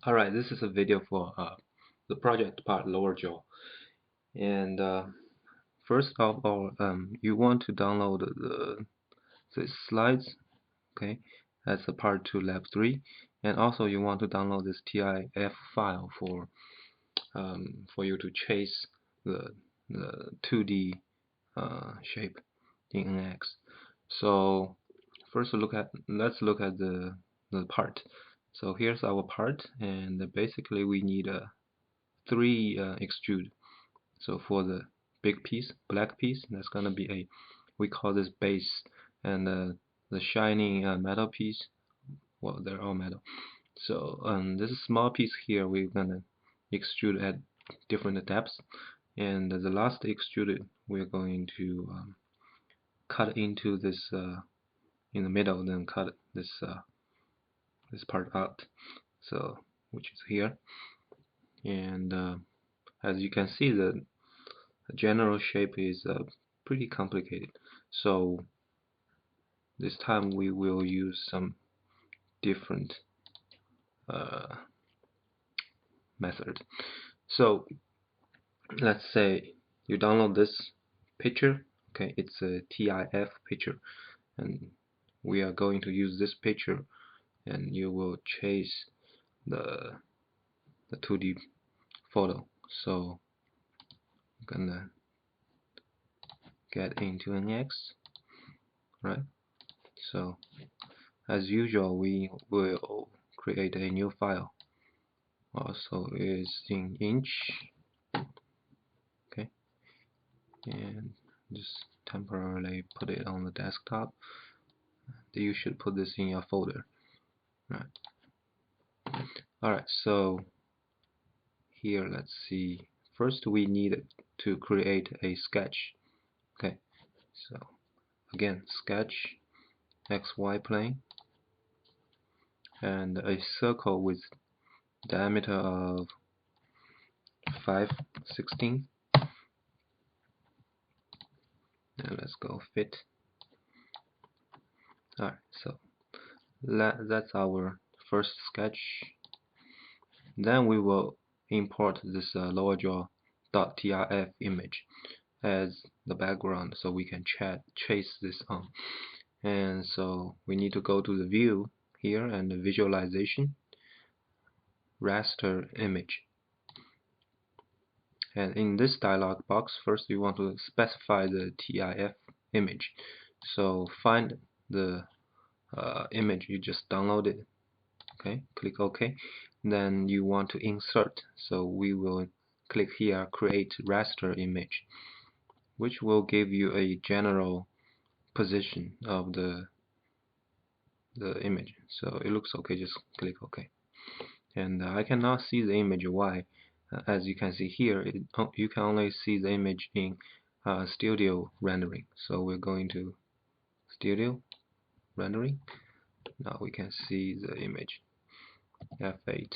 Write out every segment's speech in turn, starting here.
Alright, this is a video for the project part, lower jaw. And first of all, you want to download the slides, okay, as a part 2 lab 3, and also you want to download this TIF file for you to chase the 2D shape in NX. So first let's look at the part. So here's our part, and basically we need a 3 extrude. So for the big piece, black piece, that's gonna be we call this base, and the shining metal piece, well, they're all metal. So this small piece here, we're gonna extrude at different depths, and the last extruded, we're going to cut into this in the middle, then cut this part out. So which is here, and as you can see, the general shape is pretty complicated. So this time we will use some different uh, method. So let's say you download this picture. Okay, it's a TIF picture, and we are going to use this picture, and you will chase the 2D photo. So I'm gonna get into NX, right? So as usual, we will create a new file. Also is in inch, okay, and just temporarily put it on the desktop. You should put this in your folder, right? Alright, so here let's see. First we need to create a sketch. Okay, so again, sketch XY plane and a circle with diameter of 5/16, and let's go fit. Alright, so that's our first sketch. Then we will import this lower jaw .tif image as the background, so we can chase this on. And so we need to go to the view here and the visualization, raster image. And in this dialog box, first you want to specify the TIF image. So find the image you just downloaded. Okay, click OK. Then you want to insert. So we will click here, create raster image, which will give you a general position of the image. So it looks okay, just click OK. And I cannot see the image. Why? As you can see here, you can only see the image in studio rendering. So we're going to studio rendering. Now we can see the image. F8.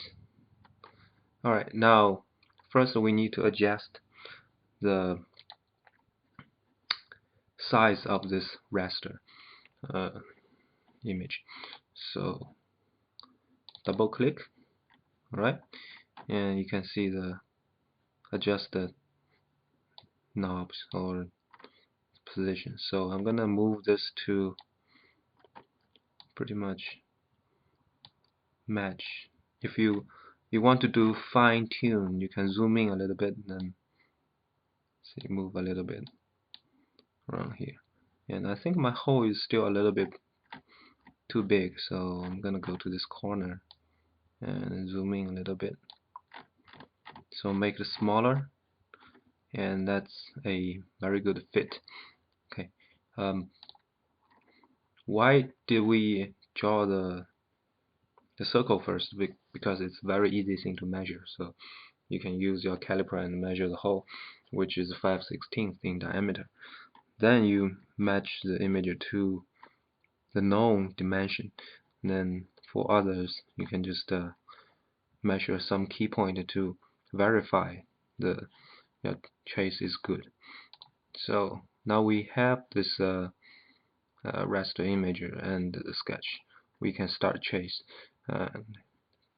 Alright, now first we need to adjust the size of this raster image. So double click, alright, and you can see the adjusted knobs or position. So I'm gonna move this to pretty much match. If you want to do fine tune, you can zoom in a little bit and then see, move a little bit around here. And I think my hole is still a little bit too big, so I'm gonna go to this corner and zoom in a little bit. So make it smaller, and that's a very good fit. Okay, why did we draw the circle first? Because it's very easy thing to measure. So you can use your caliper and measure the hole, which is 5/16 in diameter. Then you match the image to the known dimension. And then for others, you can just measure some key point to verify the your chase is good. So now we have this raster image and the sketch. We can start chase.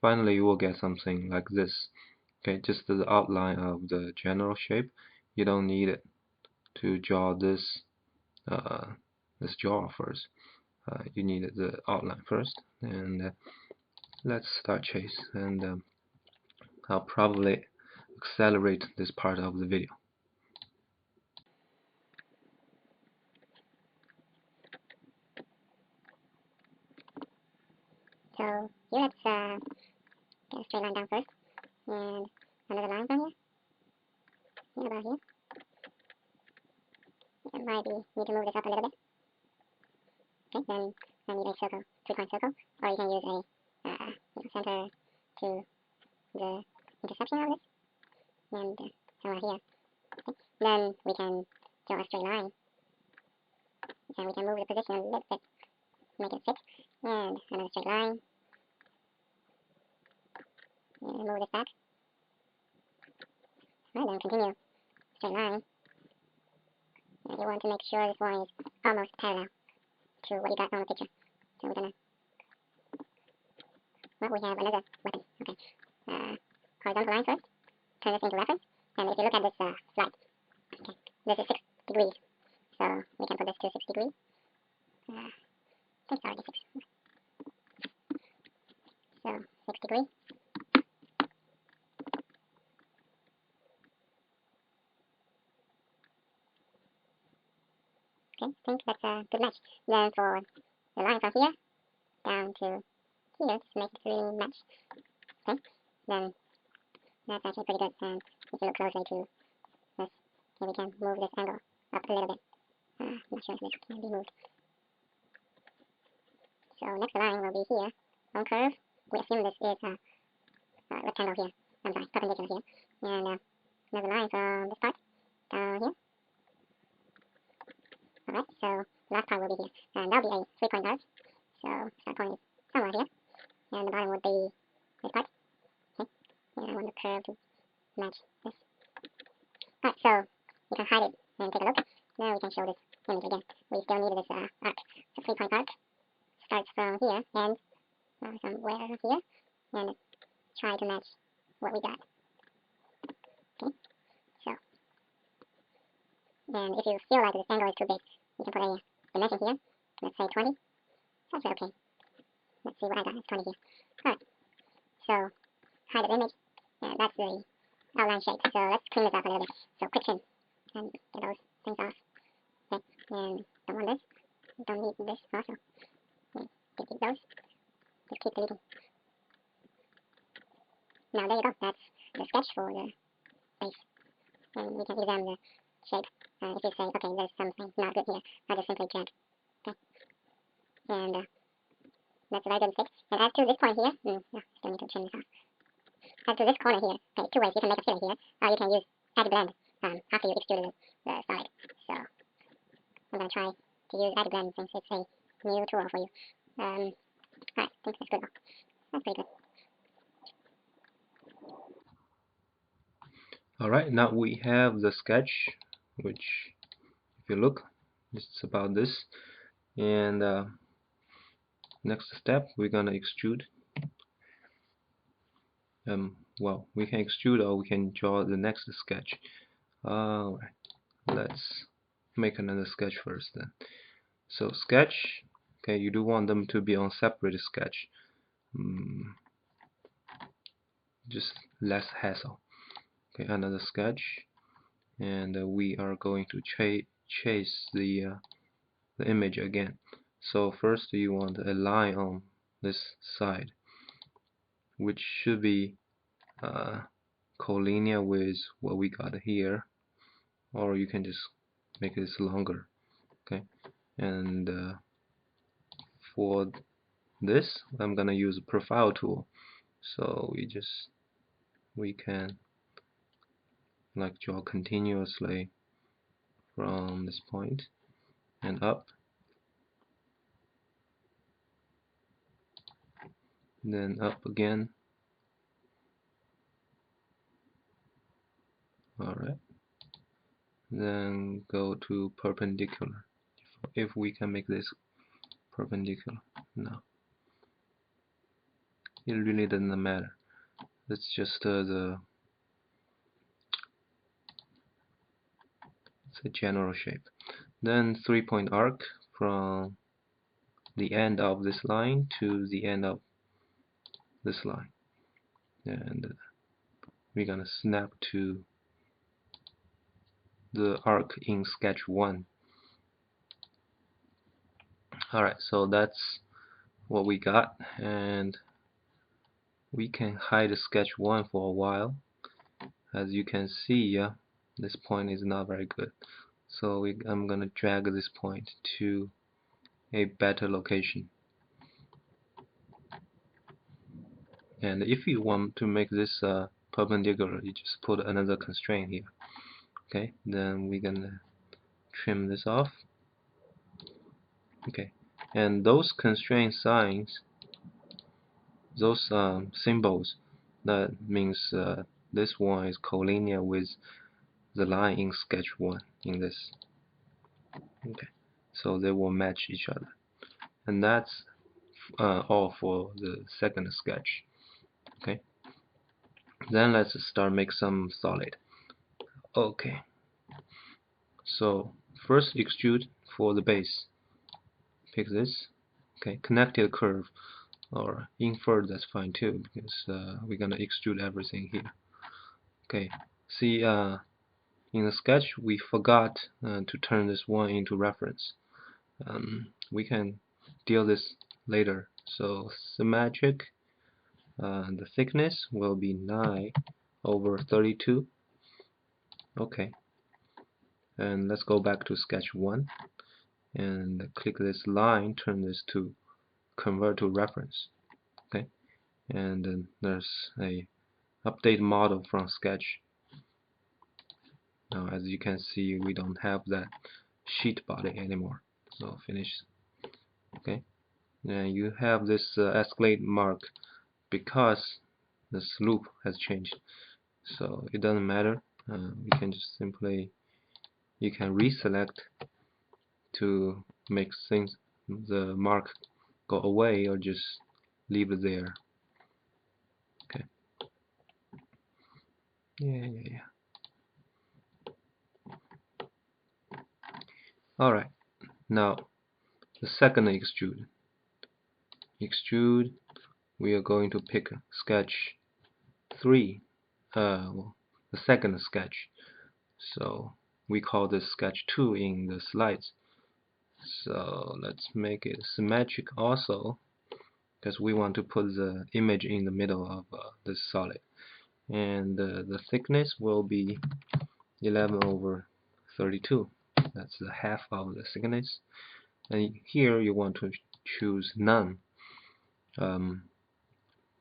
finally you will get something like this. Okay, just the outline of the general shape. You don't need it to draw this jaw first. You need the outline first, and let's start chase. And I'll probably accelerate this part of the video. So here let's get a straight line down first, and another line from here, about here. It might be need to move this up a little bit. Okay, then I need a circle, 3-point circle, or you can use a center to the intersection of this, and somewhere here. Okay, then we can draw a straight line, and we can move the position a little bit, make it fit, and another straight line, and move this back, and then continue, straight line. And you want to make sure this line is almost parallel to what you got on the picture. So we're gonna, well, we have another weapon. Okay, horizontal line first. Turn this into reference. And if you look at this slide, okay, this is 6 degrees. So we can put this to 6 degrees. I think it's already 6. So 6 degrees. Okay, I think that's a good match. Then for the line from here down to here, just make it really match. Okay, then that's actually pretty good. And if you look closely to this, here we can move this angle up a little bit. I'm not sure if this can be moved. So next line will be here on curve. We assume this is a rectangle here. I'm sorry, perpendicular here. And another line from this part down here. Alright, so last part will be here. And that'll be a 3-point arc. So start point is somewhere here. And the bottom would be this part. Okay. And I want the curve to match this. Alright, so we can hide it and take a look. Now we can show this image again. We still need this arc. So 3-point arc starts from here and somewhere here. And try to match what we got. Okay. So, and if you feel like this angle is too big, you can put a dimension here. Let's say 20. That's okay. Let's see what I got. It's 20 here. Alright. So, hide the image. And that's the outline shape. So let's clean this up a little bit. So quick trim. And get those things off. Okay. And don't want this. Don't need this also. Okay. Delete those. Just keep deleting. Now there you go. That's the sketch for the base. And we can examine the shape. If you say, okay, there's something not good here, I just simply drag. Okay. And that's a very good fit. And as to this point here, still need to trim this off. As to this corner here, okay, 2 ways. You can make a filler here, or you can use edge blend after you extruded the side. So I'm going to try to use edge blend since it's a new tool for you. Alright, I think that's good. That's pretty good. Alright, now we have the sketch, which if you look, it's about this. And next step, we're gonna extrude. Well, we can extrude or we can draw the next sketch. Alright, let's make another sketch first then. So sketch, okay, you do want them to be on separate sketch. Just less hassle. Okay, another sketch, and we are going to chase the image again. So first you want a line on this side, which should be collinear with what we got here, or you can just make this longer. Okay, and for this I'm gonna use a profile tool. So we can like draw continuously from this point and up, then up again. Alright, then go to perpendicular, if we can make this perpendicular now. it really doesn't matter. It's just it's a general shape. Then 3-point arc from the end of this line to the end of this line, and we're gonna snap to the arc in sketch 1. Alright, so that's what we got, and we can hide sketch 1 for a while. As you can see, this point is not very good, so I'm gonna drag this point to a better location. And if you want to make this perpendicular, you just put another constraint here. Okay, then we're gonna trim this off. Okay, and those constraint signs, those symbols, that means this one is collinear with the line in sketch 1 in this. Okay, so they will match each other, and that's all for the second sketch. Okay, then let's start make some solid. Okay, so first extrude for the base. Pick this. Okay, connected curve or inferred, that's fine too, because we're gonna extrude everything here. Okay, see, in the sketch we forgot to turn this one into reference. We can deal this later. So symmetric, the thickness will be 9/32. Okay, and let's go back to sketch 1 and click this line, turn this to convert to reference. Okay, and then there's a update model from sketch. Now as you can see, we don't have that sheet body anymore, so finish. Okay, and you have this escalate mark because the slope has changed, so it doesn't matter. We can just simply, you can reselect to make things, the mark go away, or just leave it there. Okay, yeah. Alright, now the second extrude, we are going to pick sketch 3, well, the second sketch, so we call this sketch 2 in the slides. So let's make it symmetric also, because we want to put the image in the middle of this solid, and the thickness will be 11/32. That's the half of the thickness, and here you want to choose none,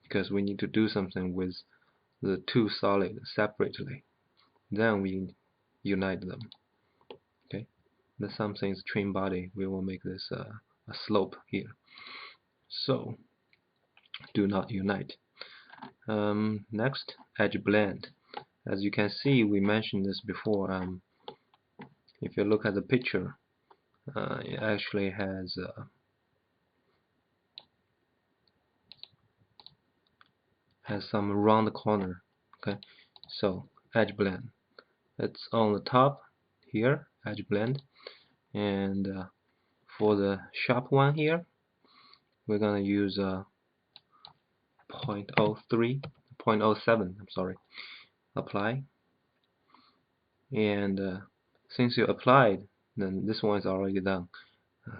because we need to do something with the two solids separately, then we unite them. Okay, the something is trim body, we will make this a slope here, so do not unite. Next, edge blend. As you can see, we mentioned this before. If you look at the picture, it actually has some round corner. Okay, so edge blend, it's on the top here, edge blend, and for the sharp one here, we're gonna use 0.07, I'm sorry, apply, and since you applied, then this one is already done.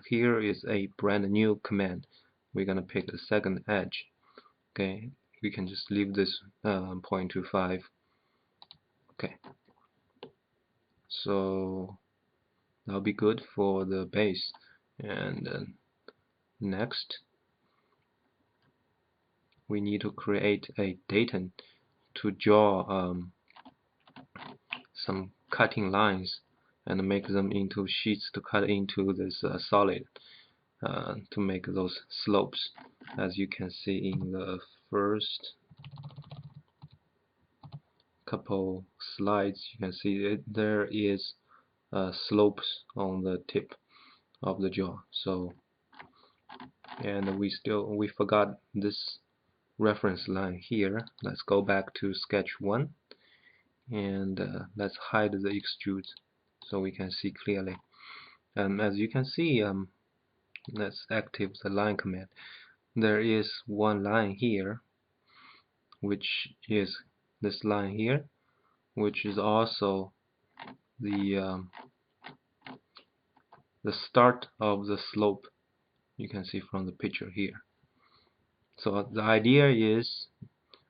Here is a brand new command. We're gonna pick the second edge. Okay, we can just leave this 0.25. Okay, so that'll be good for the base. And next, we need to create a datum to draw some cutting lines and make them into sheets to cut into this solid to make those slopes. As you can see in the first couple slides, you can see there is slopes on the tip of the jaw. So, and we forgot this reference line here. Let's go back to sketch 1 and let's hide the extrude so we can see clearly. As you can see, let's activate the line command. There is one line here, which is this line here, which is also the start of the slope. You can see from the picture here. So the idea is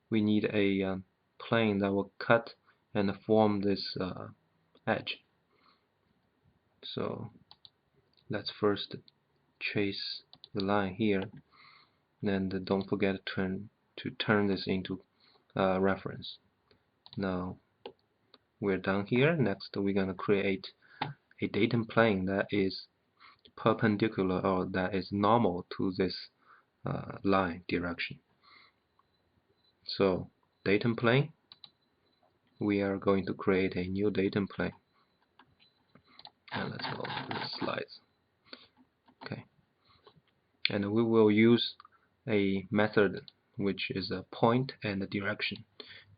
we need a plane that will cut and form this edge. So let's first trace the line here, and don't forget to turn this into reference. Now we're done here. Next we're going to create a datum plane that is perpendicular, or that is normal to this line direction. So datum plane, we are going to create a new datum plane, and let's go to the slides. Okay, and we will use a method which is a point and a direction.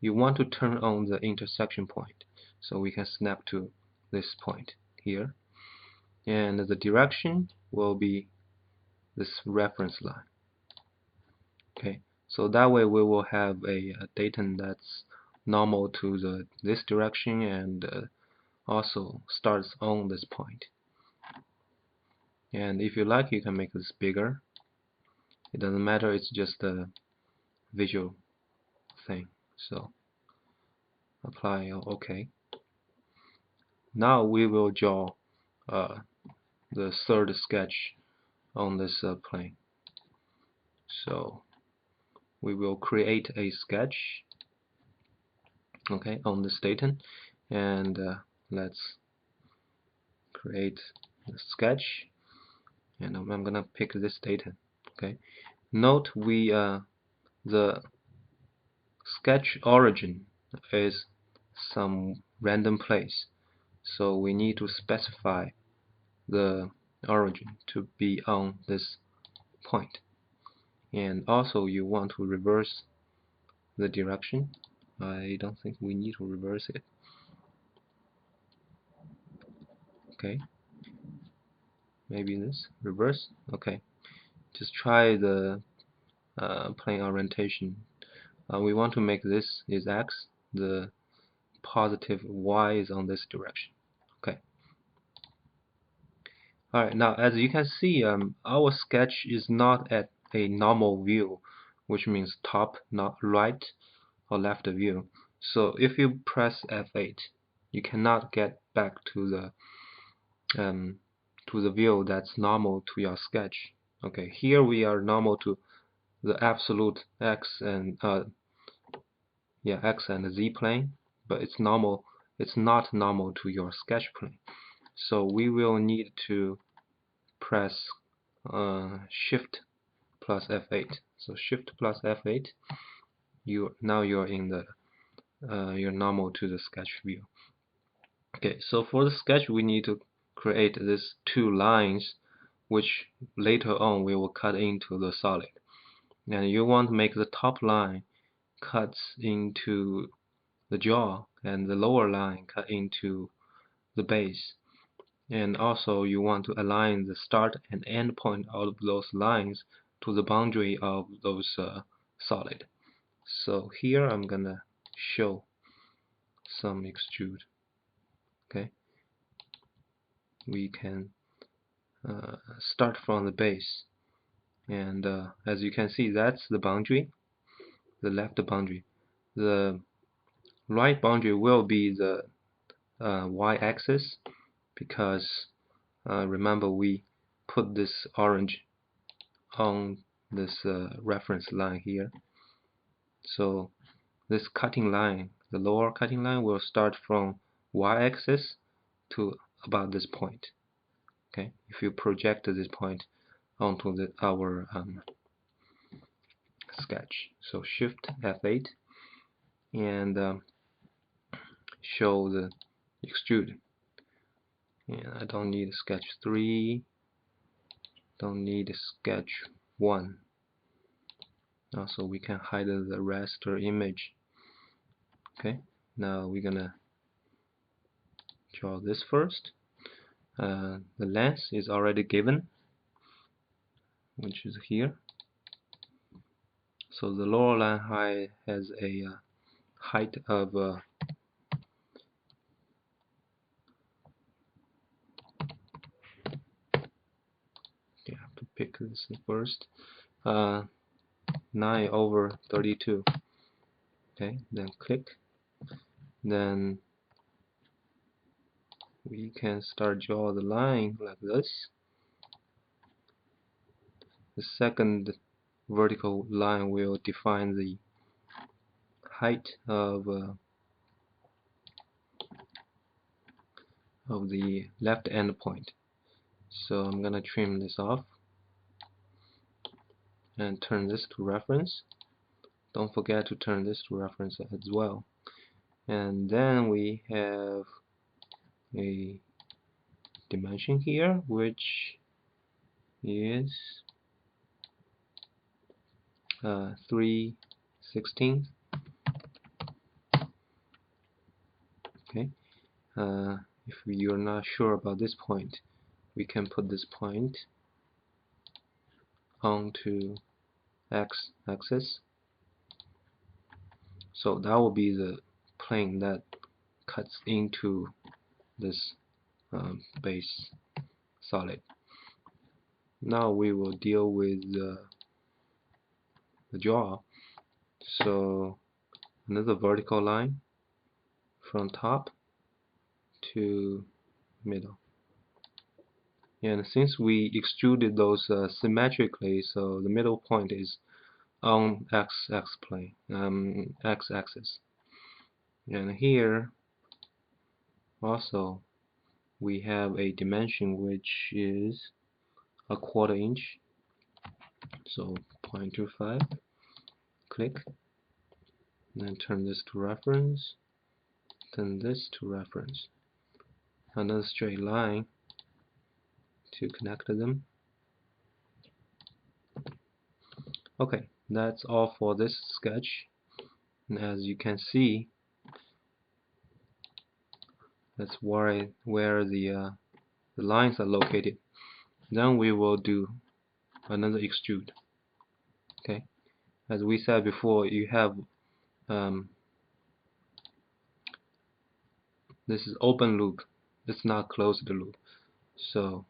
You want to turn on the intersection point, so we can snap to this point here, and the direction will be this reference line. Okay, so that way we will have a datum that's normal to this direction, and also starts on this point. And if you like, you can make this bigger. It doesn't matter, it's just a visual thing. So apply OK. Now we will draw the third sketch on this plane. So we will create a sketch, okay, on this datum, and let's create the sketch, and I'm gonna pick this datum. Okay, note the sketch origin is some random place, so we need to specify the origin to be on this point. And also you want to reverse the direction. I don't think we need to reverse it. Okay, maybe this reverse. Okay, just try the plane orientation. We want to make this is X, the positive Y is on this direction. Okay. Alright, now as you can see, our sketch is not at a normal view, which means top, not right or left view. So if you press F8, you cannot get back to the view that's normal to your sketch. Okay, here we are normal to the absolute X and X and Z plane, but it's normal. It's not normal to your sketch plane. So we will need to press Shift plus F8. So Shift plus F8. Now you're in the you're normal to the sketch view. Okay, so for the sketch we need to create these two lines, which later on we will cut into the solid. And you want to make the top line cuts into the jaw, and the lower line cut into the base. And also you want to align the start and end point of those lines to the boundary of those solid. So here I'm gonna show some extrude. Okay, we can start from the base, and as you can see, that's the boundary, the left boundary. The right boundary will be the y-axis, because remember we put this orange on this reference line here. So this cutting line, the lower cutting line, will start from y-axis to about this point. Okay, if you project this point onto our sketch, so Shift F8 and show the extrude. And I don't need sketch 3, don't need sketch 1. Also, we can hide the raster image. Okay, now we're gonna draw this first. The length is already given, which is here. So the lower line height has a height of you have to pick this first. 9/32. Okay, then click. Then we can start draw the line like this. The second vertical line will define the height of the left end point. So I'm gonna trim this off and turn this to reference. Don't forget to turn this to reference as well. And then we have a dimension here, which is 3/16. Okay. If you're not sure about this point, we can put this point onto x-axis. So that will be the plane that cuts into this base solid. Now we will deal with the jaw. So another vertical line from top to middle. And since we extruded those symmetrically, so the middle point is on x-axis. And here also we have a dimension which is 1/4 inch. So 0.25. Click. Then turn this to reference. Turn this to reference. Another straight line to connect them. Okay, that's all for this sketch. And as you can see, that's where the lines are located. Then we will do another extrude. Okay, as we said before, you have this is open loop. It's not closed loop. So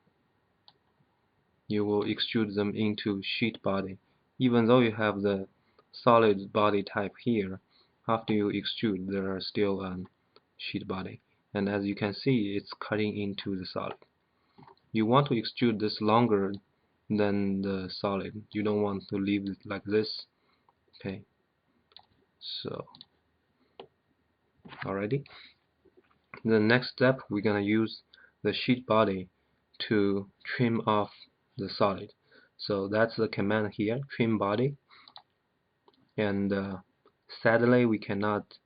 you will extrude them into sheet body. Even though you have the solid body type here, after you extrude, there are still sheet body. And as you can see, it's cutting into the solid. You want to extrude this longer than the solid. You don't want to leave it like this. Okay. So, alrighty. The next step, we're gonna use the sheet body to trim off the solid. So that's the command here, trim body. And sadly, we cannot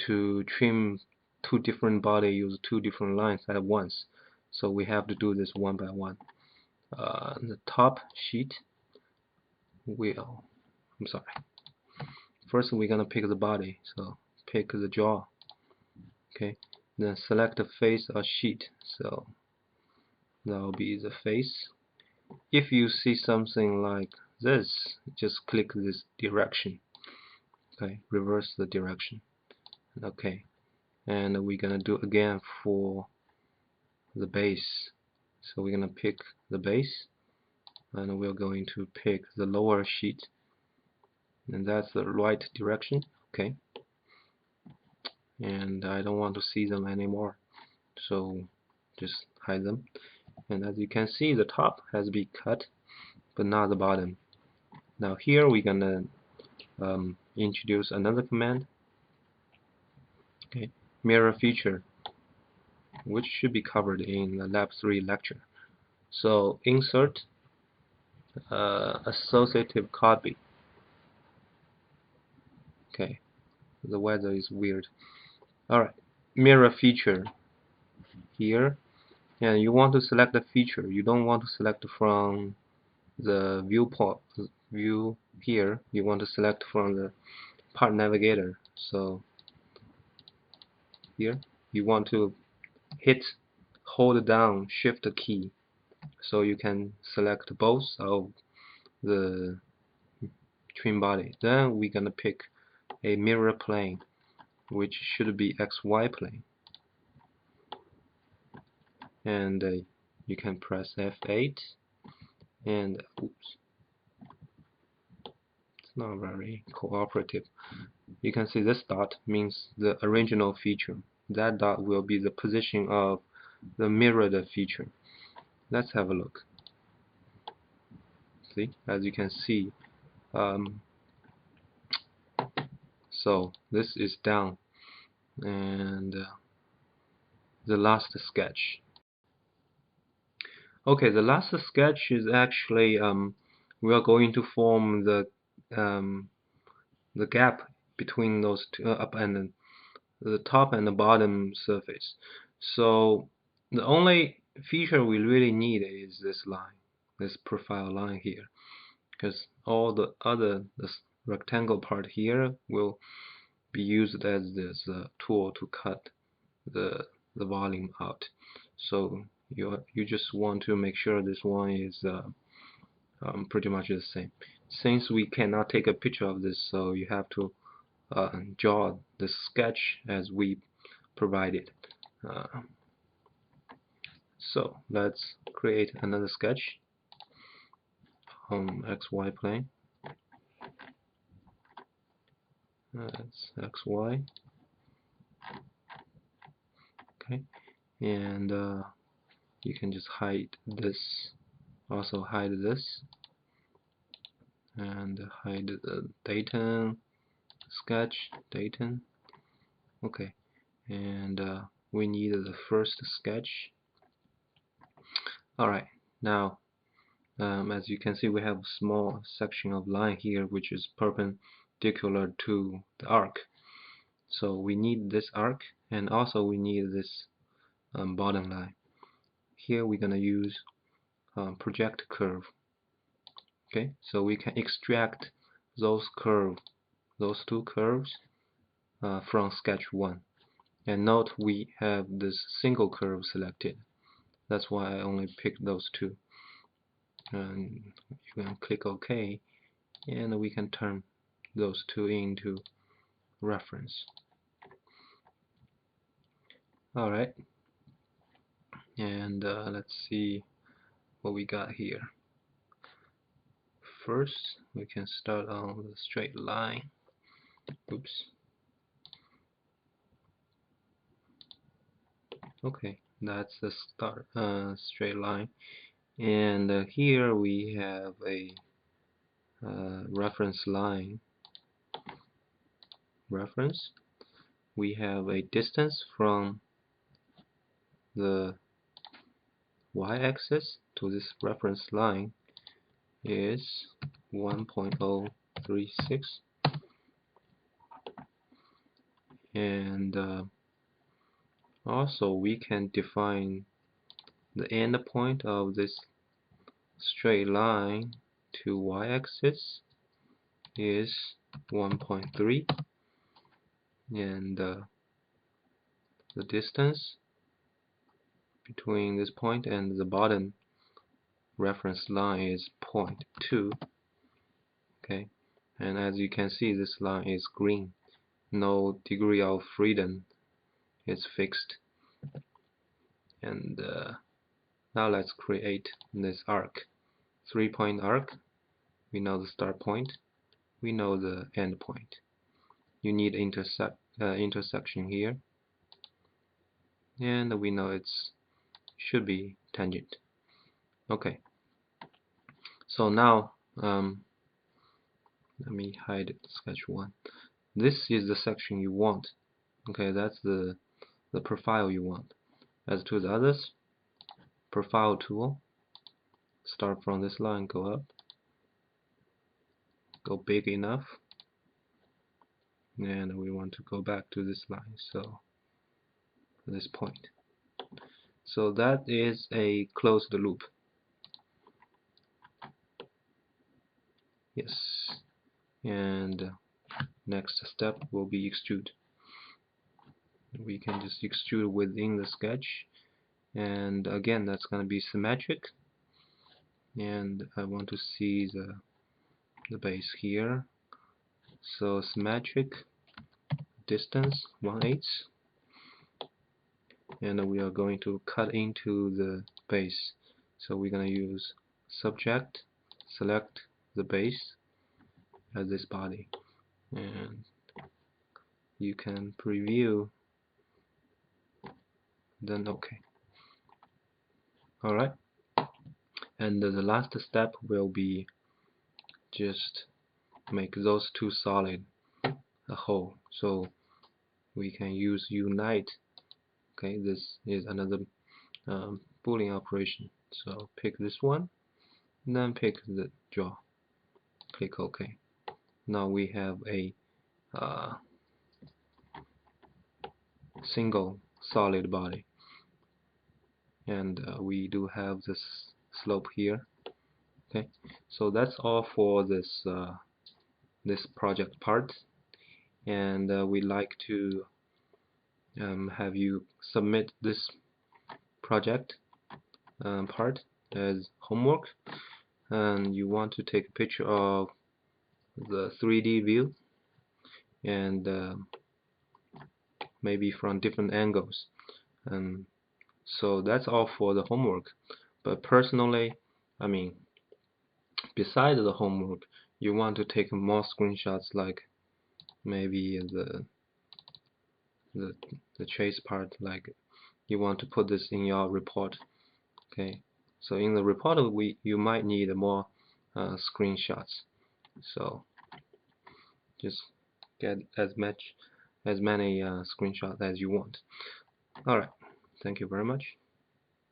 to trim two different body use two different lines at once. So we have to do this one by one. The top sheet will, I'm sorry. First, we're gonna pick the body. So pick the jaw. Okay. Then select the face or sheet. So that will be the face. If you see something like this, just click this direction. Okay, reverse the direction. Okay, and we're gonna do again for the base. So we're gonna pick the base, and we're going to pick the lower sheet, and that's the right direction. Okay, and I don't want to see them anymore, so just hide them. And as you can see, the top has been cut, but not the bottom. Now here we're gonna introduce another command. Okay, mirror feature, which should be covered in the Lab 3 lecture. So insert associative copy. Okay, the weather is weird. Alright, mirror feature here, and you want to select the feature. You don't want to select from the viewport view here, you want to select from the part navigator. So here you want to hold down shift key, so you can select both of the trim body. Then we're gonna pick a mirror plane, which should be XY plane, and you can press F8, and oops, it's not very cooperative. You can see this dot means the original feature. That dot will be the position of the mirrored feature. Let's have a look. See, as you can see, so this is down, and the last sketch. Okay, the last sketch is actually we are going to form the gap between those two, up and the top and the bottom surface. So the only feature we really need is this line, this profile line here, because all the other this rectangle part here will be used as this tool to cut the volume out. So you just want to make sure this one is pretty much the same. Since we cannot take a picture of this, so you have to draw the sketch as we provided. So let's create another sketch on XY plane. That's XY. Okay, and you can just hide this. Also hide this, and hide the datum sketch datum. Okay, and we need the first sketch. Alright, now as you can see, we have a small section of line here which is perpendicular to the arc. So we need this arc, and also we need this bottom line. Here we're gonna use project curve. Okay, so we can extract those two curves from sketch 1. And note we have this single curve selected. That's why I only picked those two. And you can click OK, and we can turn those two into reference. Alright, and let's see what we got here. First, we can start on the straight line. Oops. Okay, that's the start straight line, and here we have a reference line. Reference. We have a distance from the y-axis to this reference line is 1.036, and also we can define the end point of this straight line to y-axis is 1.3, and the distance between this point and the bottom reference line is 0.2. Okay, and as you can see, this line is green. No degree of freedom is fixed. And now let's create this arc. 3-point arc. We know the start point. We know the end point. You need intersection here, and we know it's should be tangent. Okay. So now let me hide sketch 1. This is the section you want. Okay, that's the profile you want. As to the others, profile tool, start from this line, go up, go big enough, and we want to go back to this line, so this point. So that is a closed loop. Yes. And next step will be extrude. We can just extrude within the sketch, and again that's going to be symmetric, and I want to see the base here. So symmetric, distance 1/8, and we are going to cut into the base. So we're going to use subject, select the base as this body, and you can preview, then OK. Alright, and the last step will be just make those two solid a whole. So we can use unite. Okay, this is another Boolean operation. So pick this one, and then pick the jaw. Click OK. Now we have a single solid body, and we do have this slope here. Okay, so that's all for this this project part, and we'd like to have you submit this project part as homework, and you want to take a picture of the 3D view, and maybe from different angles. So that's all for the homework. But personally, I mean, besides the homework, you want to take more screenshots, like maybe the the chase part, like you want to put this in your report. Okay, so in the report you might need more screenshots. So just get as many screenshots as you want. Alright, thank you very much.